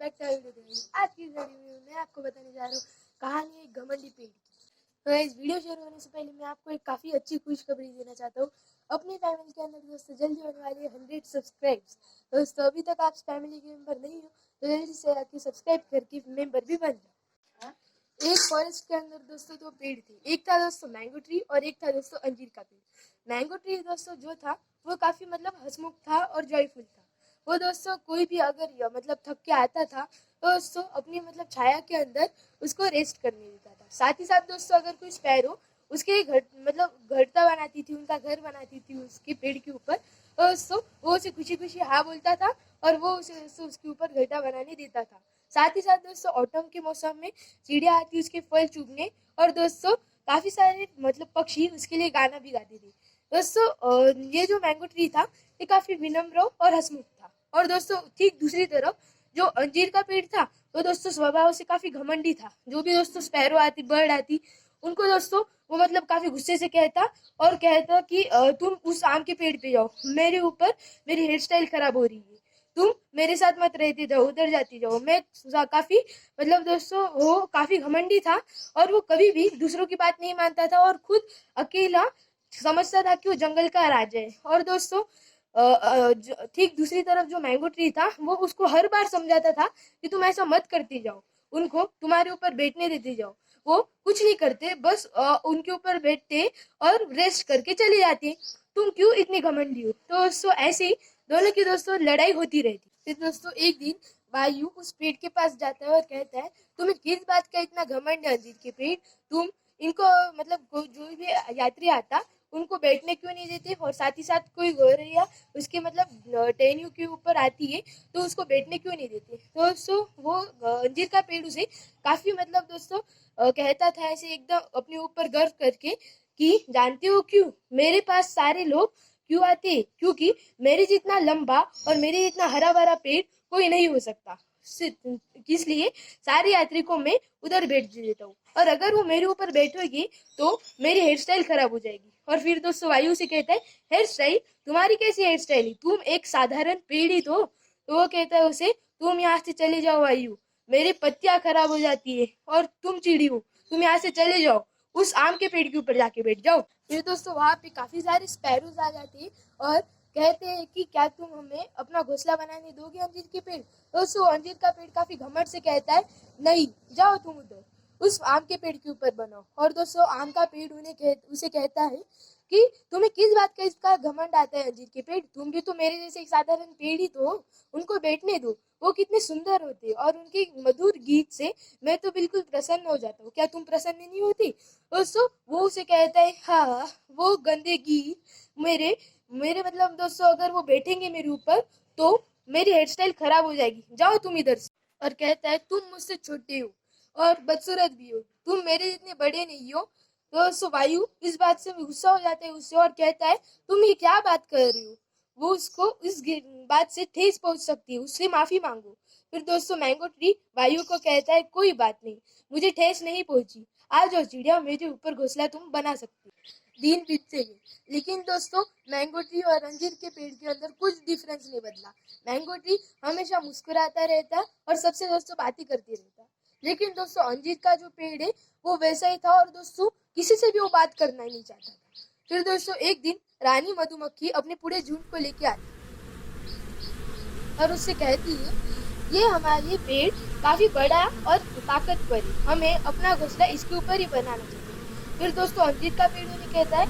Back to आज की video में मैं आपको बताने जा रहा हूँ कहानी एक घमंडी पेड़ की। तो इस वीडियो शुरू होने से पहले मैं आपको एक काफ़ी अच्छी खुशखबरी देना चाहता हूँ। अपनी फैमिली के अंदर दोस्तों जल्दी होने वाले 100 सब्सक्राइब्स। दोस्तों अभी तक आप फैमिली के मेंबर नहीं हो तो जल्दी से आके सब्सक्राइब करके मेंबर भी बन जाओ। एक फॉरेस्ट के अंदर दोस्तों दो पेड़ थे। एक था दोस्तों मैंगो ट्री और एक था दोस्तों अंजीर का पेड़। मैंगो ट्री दोस्तों जो था वो काफ़ी हंसमुख था और जॉयफुल था। वो दोस्तों कोई भी अगर थक के आता था तो दोस्तों अपनी छाया के अंदर उसको रेस्ट करने देता था। साथ ही साथ दोस्तों अगर कोई स्पैरो उसके घर घरता बनाती थी, उनका घर बनाती थी उसके पेड़ के ऊपर, तो दोस्तों वो उसे खुशी खुशी हाँ बोलता था और वो उसे उसके ऊपर घरता बनाने देता था। साथ ही साथ दोस्तों ऑटम के मौसम में चिड़िया आती उसके फल चुगने और दोस्तों काफी सारे पक्षी उसके लिए गाना भी गाते थे। दोस्तों ये जो मैंगो ट्री था ये काफी विनम्र और हंसमुख था। और दोस्तों ठीक दूसरी तरफ जो अंजीर का पेड़ था वो दोस्तों स्वभाव से काफी घमंडी था। जो भी दोस्तों स्पैरो आती, बर्ड आती, उनको दोस्तों वो काफी गुस्से से कहता कि तुम उस आम के पेड़ पे जाओ, मेरे ऊपर मेरी हेयर स्टाइल खराब हो रही है, तुम मेरे साथ मत रहते जाओ, उधर जाती जाओ। मैं काफी दोस्तों वो काफी घमंडी था और वो कभी भी दूसरों की बात नहीं मानता था और खुद अकेला समझता था कि वो जंगल का राजा है। और दोस्तों ठीक दूसरी तरफ जो मैंगो ट्री था वो उसको हर बार समझाता था कि तुम ऐसा मत करती जाओ, उनको तुम्हारे ऊपर बैठने देते जाओ। वो कुछ नहीं करते, बस उनके ऊपर बैठते और रेस्ट करके चले जाते। तुम क्यों इतनी घमंडी हो? तो दोस्तों ऐसे ही दोनों की दोस्तों लड़ाई होती रहती। फिर दोस्तों एक दिन वायु उस पेड़ के पास जाता है और कहता है, तुम्हें किस बात का इतना घमंड है अंजीर के पेड़? तुम इनको जो भी यात्री आता उनको बैठने क्यों नहीं देते? और साथ ही साथ कोई गौरैया उसके टहनियों के ऊपर आती है तो उसको बैठने क्यों नहीं देते? तो दोस्तों वो अंजीर का पेड़ उसे काफी दोस्तों कहता था ऐसे एकदम अपने ऊपर गर्व करके कि जानते हो क्यों मेरे पास सारे लोग क्यों आते? क्योंकि मेरे जितना लंबा और मेरे जितना हरा भरा पेड़ कोई नहीं हो सकता, इसलिए सारे यात्री को मैं उधर बैठ देता हूँ और अगर वो मेरे ऊपर बैठेगी तो मेरी हेयर स्टाइल खराब हो जाएगी। और फिर दोस्तों वायु से कहता है, हेयर स्टाइल? तुम्हारी कैसी हेयर स्टाइल है? तुम एक साधारण पेड़ ही तो वो कहता है उसे, तुम यहाँ से चले जाओ वायु, मेरी पत्तियां खराब हो जाती है और तुम चिड़ी हो, तुम यहाँ से चले जाओ, उस आम के पेड़ के ऊपर जाके बैठ जाओ। फिर दोस्तों वहां पे काफी सारे स्पैरोज आ जाते हैं और कहते हैं कि क्या तुम हमें अपना घोंसला बनाने दोगे अंजीर के पेड़? दोस्तों अंजीर का पेड़ काफी घमंड से कहता है, नहीं, जाओ तुम उधर उस आम के पेड़ के ऊपर बनो। और दोस्तों आम का पेड़ उसे कहता है कि तुम्हें किस बात का इसका घमंड आता है अंजीर के पेड़? तुम भी तो मेरे जैसे एक साधारण पेड़ ही तो हो, उनको बैठने दो, वो कितने सुंदर होते और उनके मधुर गीत से मैं तो बिल्कुल प्रसन्न हो जाता हूँ, क्या तुम प्रसन्न नहीं होती? दोस्तों वो उसे कहता है, हाँ वो गंदे गीत मेरे मेरे दोस्तों अगर वो बैठेंगे मेरे ऊपर तो मेरी हेयर स्टाइल खराब हो जाएगी, जाओ तुम इधर से। और कहता है, तुम मुझसे छोटे हो और बदसूरत भी हो, तुम मेरे जितने बड़े नहीं हो। तो वायु इस बात से गुस्सा हो जाता है उससे और कहता है, तुम ये क्या बात कर रही हो? वो उसको इस बात से ठेस पहुंच सकती है, उससे माफी मांगो। फिर दोस्तों मैंगो ट्री वायु को कहता है, कोई बात नहीं, मुझे ठेस नहीं पहुंची, आ जाओ चिड़िया, मेरे ऊपर घोंसला तुम बना सकती हो। दिन बीतते गए लेकिन दोस्तों मैंगो ट्री और अंजीर के पेड़ के अंदर कुछ डिफरेंस नहीं बदला। मैंगो ट्री हमेशा मुस्कुराता रहता और सबसे दोस्तों बातें करती रहता, लेकिन दोस्तों अंजीर का जो पेड़ है वो वैसा ही था और दोस्तों किसी से भी वो बात करना ही नहीं चाहता था। फिर दोस्तों एक दिन रानी मधुमक्खी अपने पूरे झुंड को लेके आती और उससे कहती है, ये हमारे पेड़ काफी बड़ा और ताकतवर है, हमें अपना घोंसला इसके ऊपर ही बनाना चाहिए। फिर दोस्तों अंजीर का पेड़ उन्हें कहता है,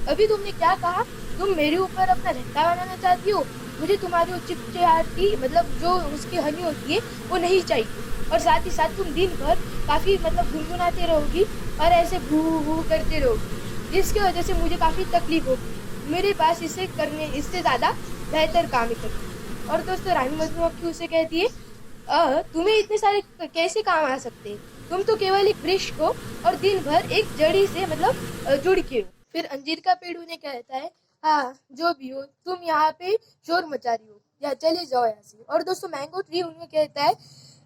अभी तुमने क्या कहा? तुम मेरे ऊपर अपना झंडा बनाना चाहती हो? मुझे तुम्हारी वो चिपचिपाती जो उसकी हनी होती है वो नहीं चाहिए, और साथ ही साथ तुम दिन भर काफी गुनगुनाते रहोगी और ऐसे भू भू करते रहोगी, जिसकी वजह से मुझे काफी तकलीफ होगी। मेरे पास इससे ज्यादा बेहतर काम ही करती। और दोस्तों रानी मधुमक्खी उसे कहती है, तुम्हें इतने सारे कैसे काम आ सकते हैं? तुम तो केवल एक वृक्ष हो और दिन भर एक जड़ी से जुड़ के हो। फिर अंजीर का पेड़ उन्हें कहता है, हाँ जो भी हो, तुम यहाँ पे शोर मचा रही हो, या चले जाओ यहाँ से। और दोस्तों मैंगो ट्री उन्हें कहता है,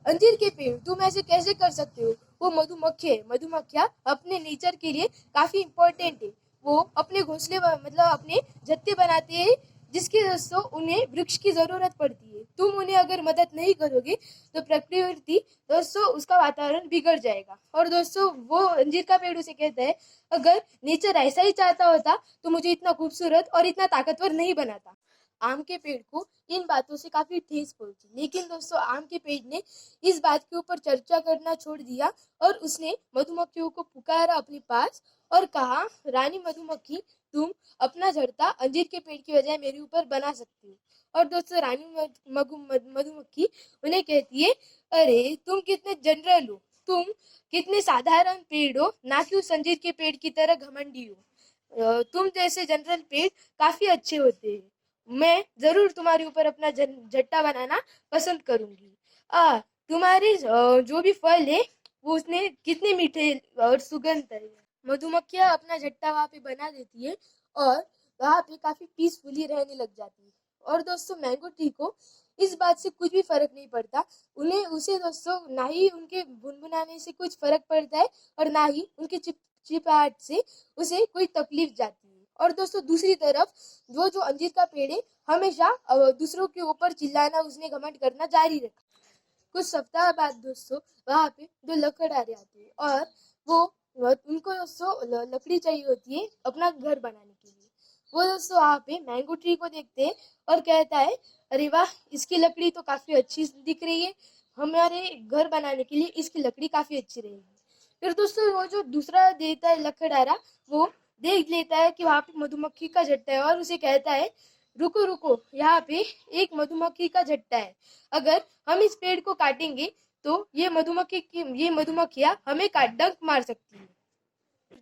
अंजीर के पेड़ तुम ऐसे कैसे कर सकते हो? वो मधुमक्खी है, मधुमक्खियाँ अपने नेचर के लिए काफी इम्पोर्टेंट है, वो अपने घोंसले अपने जत्ते बनाते हैं जिसकी दोस्तों उन्हें वृक्ष की जरूरत पड़ती है। तुम उन्हें अगर मदद नहीं करोगे तो प्रकृति दोस्तों उसका वातावरण बिगड़ जाएगा। और दोस्तों वो अंजीर का पेड़ उसे कहता है, अगर नेचर ऐसा ही चाहता होता तो मुझे इतना खूबसूरत और इतना ताकतवर नहीं बनाता। आम के पेड़ को इन बातों से काफी ठेस पहुंची, लेकिन दोस्तों आम के पेड़ ने इस बात के ऊपर चर्चा करना छोड़ दिया और उसने मधुमक्खियों को पुकारा अपने पास और कहा, रानी मधुमक्खी, तुम अपना झड़ता अंजीर के पेड़ की बजाय मेरे ऊपर बना सकती हो। और दोस्तों रानी मधुमक्खी उन्हें कहती है, अरे तुम कितने जनरल हो, तुम कितने साधारण पेड़ हो, ना कि उस अंजीर के पेड़ की तरह घमंडी हो। तुम जैसे जनरल पेड़ काफी अच्छे होते हैं, मैं जरूर तुम्हारे ऊपर अपना झट्टा बनाना पसंद करूंगी। तुम्हारे जो भी फल है वो उसने कितने मीठे और सुगंध है। मधुमक्खियां अपना झट्टा वहां पे बना देती है और वहां पे काफी पीसफुली रहने लग जाती है। और दोस्तों मैंगो ट्री को इस बात से कुछ भी फर्क नहीं पड़ता। उन्हें उसे दोस्तों ना ही उनके भुनभुनाने से कुछ फर्क पड़ता है और ना ही उनके चिपचिपाहट से उसे कोई तकलीफ जाती है। और दोस्तों दूसरी तरफ वो जो अंजीर का पेड़ है हमेशा दूसरों के ऊपर चिल्लाना, उसने घमंड करना जारी रखा। कुछ सप्ताह बाद दोस्तों वहां पे दो लकड़हारे आते हैं और वो उनको दोस्तों लकड़ी चाहिए होती है अपना घर बनाने के लिए। वो दोस्तों वहां पे मैंगो ट्री को देखते हैं और कहता है, अरे वाह, इसकी लकड़ी तो काफी अच्छी दिख रही है, हमारे घर बनाने के लिए इसकी लकड़ी काफी अच्छी रहेगी। फिर दोस्तों वो जो दूसरा देता है लकड़हारा, वो देख लेता है कि वहां पे मधुमक्खी का झट्टा है और उसे कहता है, रुको रुको, यहाँ पे एक मधुमक्खी का झट्टा है, अगर हम इस पेड़ को काटेंगे तो ये मधुमक्खियां हमें काट डंक मार सकती है।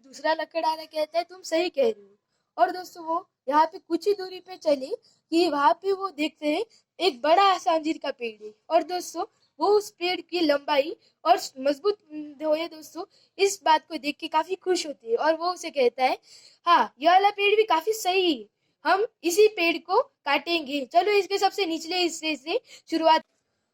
दूसरा लकड़हारा कहता है, तुम सही कह रही हो। और दोस्तों वो यहाँ पे कुछ ही दूरी पे चले कि वहां पे वो देखते हैं एक बड़ा सा अंजीर का पेड़ है। और दोस्तों वो उस पेड़ की लंबाई और मजबूत हुए दोस्तों इस बात को देख के काफी खुश होते हैं और वो उसे कहता है, हाँ, यह वाला पेड़ भी काफी सही है, हम इसी पेड़ को काटेंगे, चलो इसके सबसे निचले हिस्से से शुरुआत।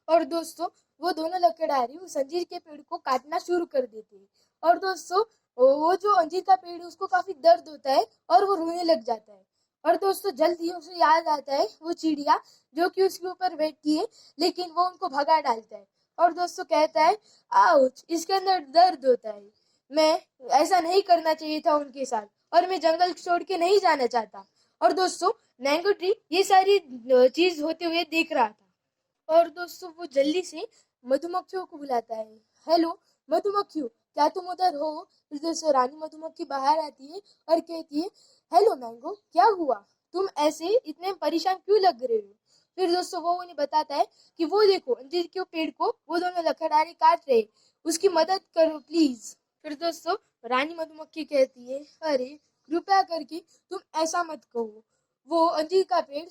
और दोस्तों वो दोनों लकड़हारे उस अंजीर के पेड़ को काटना शुरू कर देते हैं। और दोस्तों वो जो अंजीर का पेड़ है उसको काफी दर्द होता है और वो रोने लग जाता है। और दोस्तों जल्द ही उसे याद आता है वो चिड़िया जो कि उसके ऊपर बैठती है, लेकिन वो उनको भगा डालता है। और दोस्तों कहता है, आउच, इसके अंदर दर्द होता है, मैं ऐसा नहीं करना चाहिए था उनके साथ और मैं जंगल छोड़ के नहीं जाना चाहता। और दोस्तों मैंगो ट्री ये सारी चीज होते हुए देख रहा था। और दोस्तों वो जल्दी से मधुमक्खियों को बुलाता है, हेलो मधुमक्खियों, क्या तुम उधर हो? फिर दोस्तों रानी मधुमक्खी बाहर आती है और कहती है, हेलो मैंगो, क्या हुआ, तुम ऐसे इतने परेशान क्यों लग रहे हो? फिर दोस्तों वो उन्हें बताता है कि वो देखो अंजीर के पेड़ को वो दोनों लकड़हारे काट रहे, उसकी मदद करो प्लीज। फिर दोस्तों रानी मधुमक्खी कहती है, अरे कृपया करके तुम ऐसा मत कहो, वो अंजीर का पेड़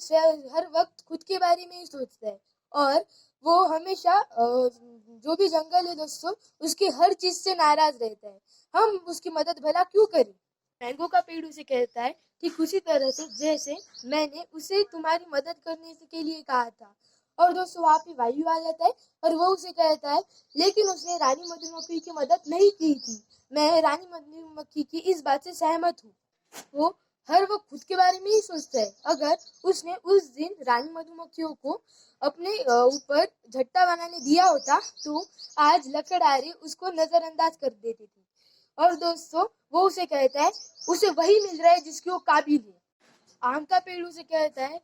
हर वक्त खुद के बारे में ही सोचता है और वो हमेशा जो भी जंगल है दोस्तों उसकी हर चीज से नाराज रहता है, हम उसकी मदद भला क्यों करें? मैंगो का पेड़ उसे कहता है कि उसी तरह से जैसे मैंने उसे तुम्हारी मदद करने के लिए कहा था। और दोस्तों वहां पे वायु आ जाता है और वो उसे कहता है, लेकिन उसने रानी मधुमक्खी की मदद नहीं की थी, मैं रानी मधुमक्खी की इस बात से सहमत हूँ, वो हर वक्त खुद के बारे में ही सोचता है। अगर उसने उस दिन रानी मधुमक्खियों को अपने ऊपर झट्टा बनाने दिया होता तो आज लकड़हारे उसको नजरअंदाज कर देते थे। और दोस्तों वो उसे कहता है, उसे वही मिल रहा है जिसकी वो काबिल है। आम का पेड़ उसे कहता है,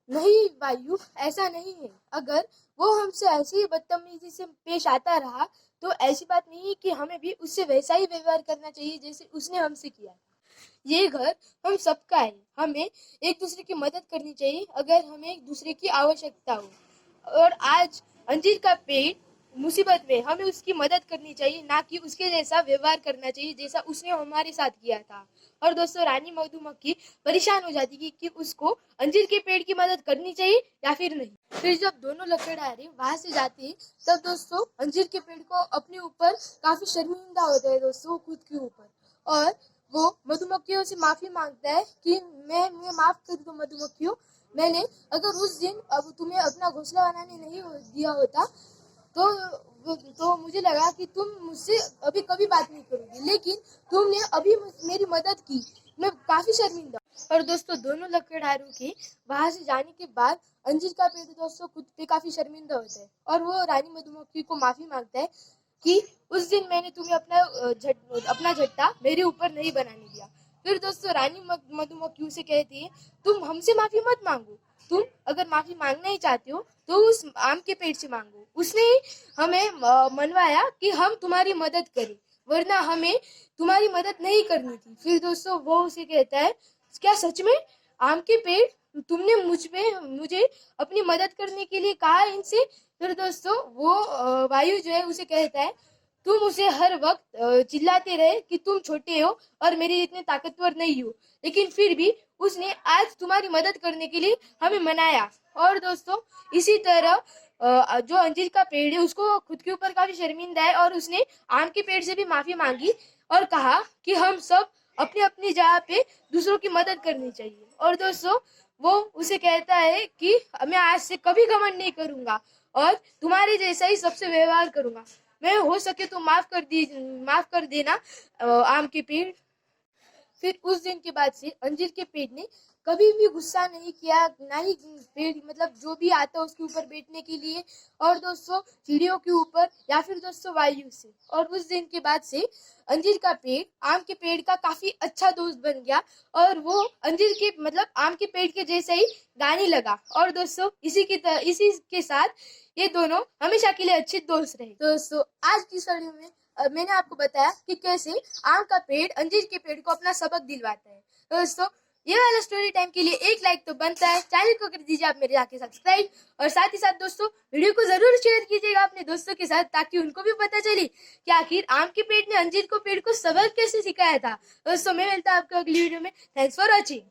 नहीं वायु, ऐसा नहीं है, अगर वो हमसे ऐसे ही बदतमीजी से पेश आता रहा तो ऐसी बात नहीं है कि हमें भी उससे वैसा ही व्यवहार करना चाहिए जैसे उसने हमसे किया। ये घर हम सबका है, हमें एक दूसरे की मदद करनी चाहिए अगर हमें एक दूसरे की आवश्यकता हो। और आज अंजीर का पेड़ मुसीबत में, हमें उसकी मदद करनी चाहिए, ना कि उसके जैसा व्यवहार करना चाहिए जैसा उसने हमारे साथ किया था। और दोस्तों रानी मधुमक्खी परेशान हो जाती है कि उसको अंजीर के पेड़ की मदद करनी चाहिए या फिर नहीं। फिर जब दोनों लकड़हारे वहां से जाते हैं तब दोस्तों अंजीर के पेड़ को अपने ऊपर काफी शर्मिंदा होता है दोस्तों खुद के ऊपर, और वो मधुमक्खियों से माफी मांगता है कि मैं माफ कर दो मधुमक्खियों, मैंने अगर उस दिन अब तुम्हें अपना घोंसला बनाने नहीं दिया होता तो मुझे लगा कि तुम मुझसे अभी कभी बात नहीं करोगी, लेकिन तुमने अभी मेरी मदद की, मैं काफी शर्मिंदा। और दोस्तों दोनों लकड़हारों के वहां से जाने के बाद अंजीर का पेड़ दोस्तों खुद पे काफी शर्मिंदा होता है और वो रानी मधुमक्खी को माफी मांगता है कि उस दिन मैंने तुम्हें अपना झट्टा मेरे ऊपर नहीं बनाने दिया। फिर दोस्तों रानी मधुमक्खी उसे कहती है, तुम हमसे माफी मत मांगो, तुम अगर माफी मांगना ही चाहते हो तो उस आम के पेड़ से मांगो। उसने हमें मनवाया कि हम तुम्हारी मदद करें, वरना हमें तुम्हारी मदद नहीं करनी थी। फिर दोस्तों वो उसे कहता है, क्या सच में आम के पेड़ तुमने मुझे अपनी मदद करने के लिए कहा इनसे? फिर दोस्तों वो वायु जो है उसे कहता है, तुम उसे हर वक्त चिल्लाते रहे कि तुम छोटे हो और मेरे इतने ताकतवर नहीं हो, लेकिन फिर भी उसने आज तुम्हारी मदद करने के लिए हमें मनाया। और दोस्तों इसी तरह जो अंजीर का पेड़ है उसको खुद के ऊपर काफी शर्मिंदा है और उसने आम के पेड़ से भी माफी मांगी और कहा कि हम सब अपनी अपनी जगह पे दूसरों की मदद करनी चाहिए। और दोस्तों वो उसे कहता है कि मैं आज से कभी घमंड नहीं करूंगा और तुम्हारे जैसा ही सबसे व्यवहार करूंगा। मैं हो सके तो माफ कर देना आम के पेड़। फिर उस दिन के बाद से अंजीर के पेड़ ने कभी भी गुस्सा नहीं किया, ना ही पेड़ मतलब जो भी आता उसके ऊपर बैठने के लिए और दोस्तों सीढ़ियों के ऊपर या फिर दोस्तों वायु से। और उस दिन के बाद से अंजीर का पेड़ आम के पेड़ का काफी अच्छा दोस्त बन गया और वो अंजीर के मतलब आम के पेड़ के जैसे ही गाने लगा। और दोस्तों इसी के साथ ये दोनों हमेशा के लिए अच्छे दोस्त रहे। दोस्तों आज की स्टोरी में मैंने आपको बताया कि कैसे आम का पेड़ अंजीर के पेड़ को अपना सबक दिलवाता है। दोस्तों ये वाला स्टोरी टाइम के लिए एक लाइक तो बनता है, चैनल को कर दीजिए आप मेरे जाके सब्सक्राइब और साथ ही साथ दोस्तों वीडियो को जरूर शेयर कीजिएगा अपने दोस्तों के साथ ताकि उनको भी पता चले कि आखिर आम के पेड़ ने अंजीर को पेड़ को सबक कैसे सिखाया था। दोस्तों मैं मिलता हूं आपको अगली वीडियो में। Thanks for watching.